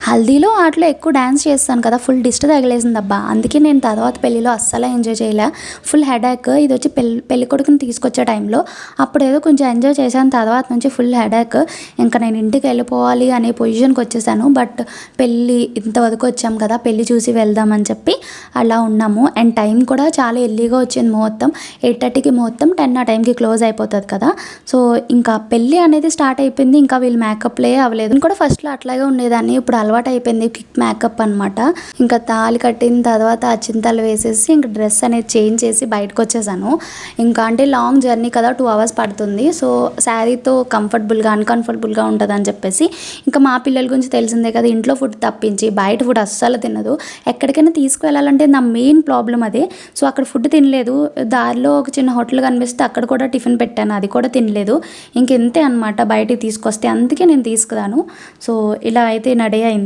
హల్దీలో వాటిలో ఎక్కువ డ్యాన్స్ చేస్తాను కదా, ఫుల్ దిష్టి తగిలేసిందబ్బా. అందుకే నేను తర్వాత పెళ్ళిలో అస్సలు ఎంజాయ్ చేయలే. Full headache. ఇది వచ్చి పెళ్లి కొడుకుని తీసుకొచ్చే టైంలో అప్పుడు ఏదో కొంచెం ఎంజాయ్ చేశాను, తర్వాత నుంచి ఫుల్ హెడేక్. ఇంకా నేను ఇంటికి వెళ్ళిపోవాలి అనే పొజిషన్కి వచ్చేసాను. బట్ పెళ్ళి ఇంతవరకు వచ్చాం కదా, పెళ్ళి చూసి వెళ్దామని చెప్పి అలా ఉన్నాము. అండ్ టైం కూడా చాలా ఎర్లీగా వచ్చింది. ముహూర్తం 8:30కి ముహూర్తం, 10 ఆ టైంకి క్లోజ్ అయిపోతుంది కదా. సో ఇంకా పెళ్ళి అనేది స్టార్ట్ అయిపోయింది. ఇంకా వీళ్ళు మేకప్లే అవ్వలేదు. నేను కూడా ఫస్ట్లో అట్లాగే ఉండేదాన్ని, ఇప్పుడు అలవాటు అయిపోయింది క్విక్ మేకప్ అనమాట. ఇంకా తాళి కట్టిన తర్వాత అచింతలు వేసేసి ఇంకా డ్రెస్ అనేది చేంజ్ చేసి బయటకు వచ్చేసాను. ఇంకా అంటే లాంగ్ జర్నీ కదా, 2 hours పడుతుంది. సో శారీతో అన్కంఫర్టబుల్గా ఉంటుంది అని చెప్పేసి ఇంకా మా పిల్లల గురించి తెలిసిందే కదా, ఇంట్లో ఫుడ్ తప్పించి బయట ఫుడ్ అస్సలు తినదు. ఎక్కడికైనా తీసుకువెళ్ళాలంటే నా మెయిన్ ప్రాబ్లం అదే. సో అక్కడ ఫుడ్ తినలేదు. దారిలో ఒక చిన్న హోటల్ కనిపిస్తే అక్కడ కూడా టిఫిన్ పెట్టాను, అది కూడా తినలేదు. ఇంకెంతే అనమాట బయటికి తీసుకొస్తే. అందుకే నేను తీసుకురాను. సో ఇలా అయితే నడే అయింది.